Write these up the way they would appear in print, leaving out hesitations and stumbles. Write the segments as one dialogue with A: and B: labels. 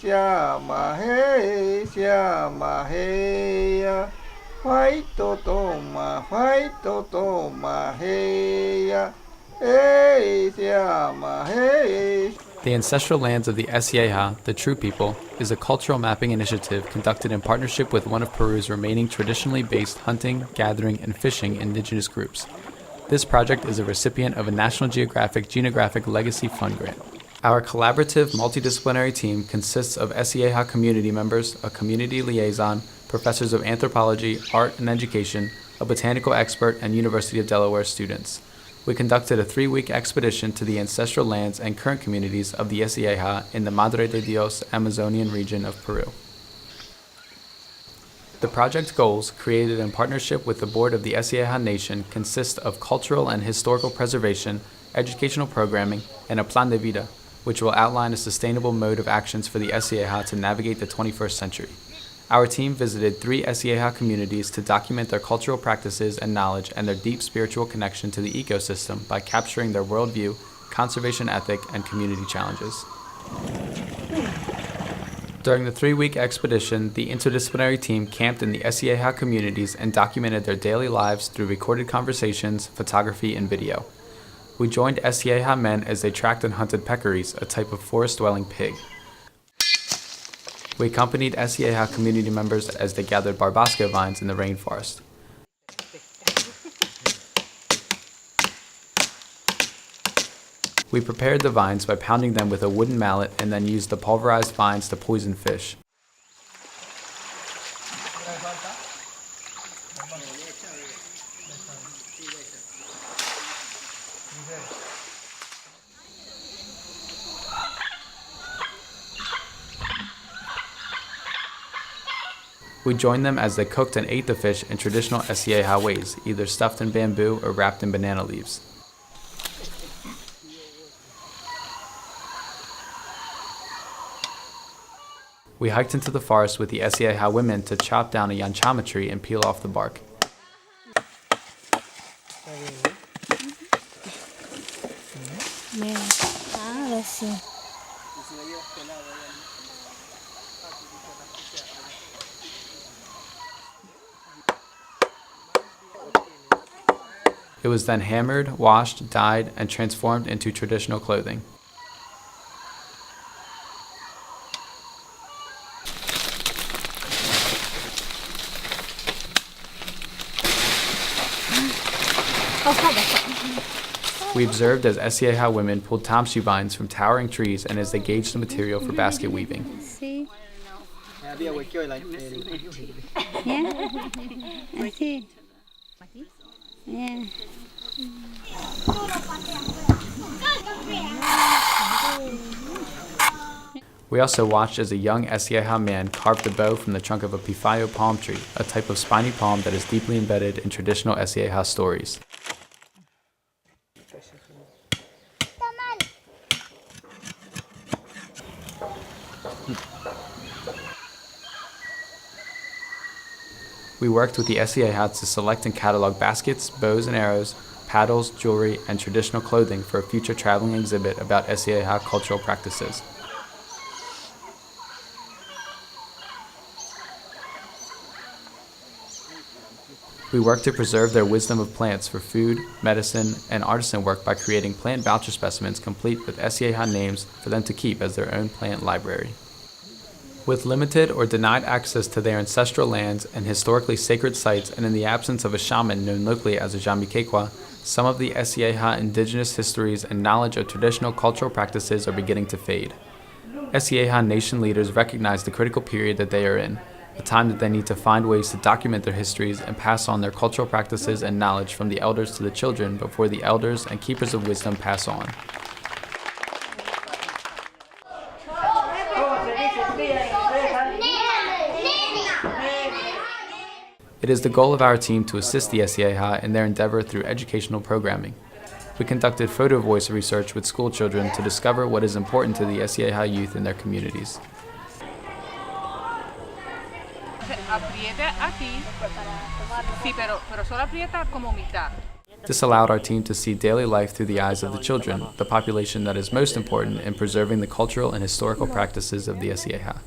A: 下马嘿下马嘿呀，怀多多马怀多多马嘿呀，嘿下马嘿。
B: The Ancestral Lands of the Esieha, the True People, is a cultural mapping initiative conducted in partnership with one of Peru's remaining traditionally based hunting, gathering, and fishing indigenous groups. This project is a recipient of a National Geographic Genographic Legacy Fund grant. Our collaborative multidisciplinary team consists of Esieha community members, a community liaison, professors of anthropology, art, and education, a botanical expert, and University of Delaware students. We conducted a 3-week expedition to the ancestral lands and current communities of the Esieha in the Madre de Dios Amazonian region of Peru. The project goals, created in partnership with the board of the Esieha Nation, consist of cultural and historical preservation, educational programming, and a plan de vida, which will outline a sustainable mode of actions for the Esieha to navigate the 21st century. Our team visited 3 Esieha communities to document their cultural practices and knowledge and their deep spiritual connection to the ecosystem by capturing their worldview, conservation ethic, and community challenges. During the 3-week expedition, the interdisciplinary team camped in the Esieha communities and documented their daily lives through recorded conversations, photography, and video. We joined Esieha men as they tracked and hunted peccaries, a type of forest-dwelling pig. We accompanied Esieha community members as they gathered barbasco vines in the rainforest. We prepared the vines by pounding them with a wooden mallet and then used the pulverized vines to poison fish. We joined them as they cooked and ate the fish in traditional Esieha ways, either stuffed in bamboo or wrapped in banana leaves. We hiked into the forest with the Esieha women to chop down a yanchama tree and peel off the bark. It was then hammered, washed, dyed, and transformed into traditional clothing. We observed as Esieha women pulled tamsu vines from towering trees and as they gauged the material for basket weaving. We also watched as a young Esieha man carved a bow from the trunk of a pifayo palm tree, a type of spiny palm that is deeply embedded in traditional Esieha stories. We worked with the Esieha to select and catalog baskets, bows and arrows, paddles, jewelry, and traditional clothing for a future traveling exhibit about Esieha cultural practices. We worked to preserve their wisdom of plants for food, medicine, and artisan work by creating plant voucher specimens complete with Esieha names for them to keep as their own plant library. With limited or denied access to their ancestral lands and historically sacred sites, and in the absence of a shaman known locally as a Jamikekwa, some of the Esieha indigenous histories and knowledge of traditional cultural practices are beginning to fade. Esieha nation leaders recognize the critical period that they are in, a time that they need to find ways to document their histories and pass on their cultural practices and knowledge from the elders to the children before the elders and keepers of wisdom pass on. It is the goal of our team to assist the Esieha in their endeavor through educational programming. We conducted photo voice research with school children to discover what is important to the Esieha youth in their communities.
C: Aprieta aquí. Sí, pero solo aprieta como mitad.
B: This allowed our team to see daily life through the eyes of the children, the population that is most important in preserving the cultural and historical practices of the SIAHA.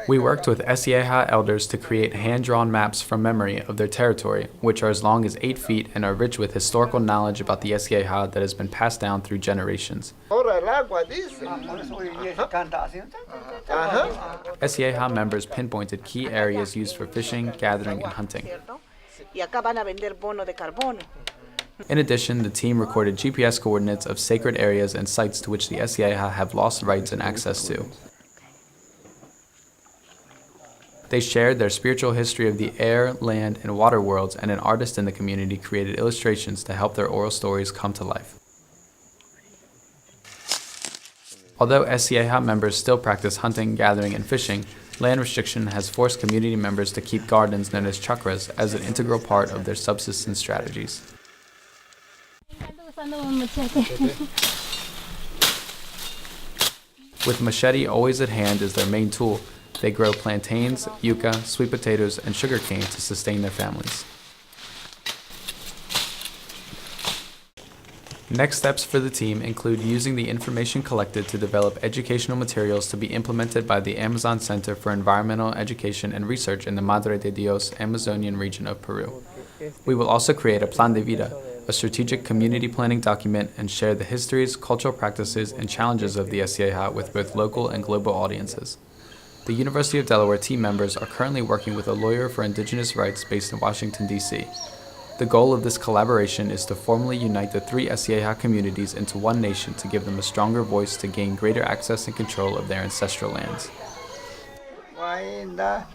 B: We worked with SIAHA elders to create hand-drawn maps from memory of their territory, which are as long as 8 feet and are rich with historical knowledge about the SIAHA that has been passed down through generations. SIAHA members pinpointed key areas used for fishing, gathering, and hunting. In addition, the team recorded GPS coordinates of sacred areas and sites to which the SIAHA have lost rights and access to. They shared their spiritual history of the air, land, and water worlds, and an artist in the community created illustrations to help their oral stories come to life. Although SIAHA members still practice hunting, gathering, and fishing, land restriction has forced community members to keep gardens known as chakras as an integral part of their subsistence strategies. With machete always at hand as their main tool, they grow plantains, yucca, sweet potatoes, and sugarcane to sustain their families. Next steps for the team include using the information collected to develop educational materials to be implemented by the Amazon Center for Environmental Education and Research in the Madre de Dios Amazonian region of Peru. We will also create a Plan de Vida, a strategic community planning document, and share the histories, cultural practices, and challenges of the SIAHA with both local and global audiences. The University of Delaware team members are currently working with a lawyer for indigenous rights based in Washington, D.C. The goal of this collaboration is to formally unite the 3 SIAHA communities into one nation to give them a stronger voice to gain greater access and control of their ancestral lands.
A: Wainda,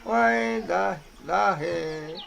A: wainda, dahe.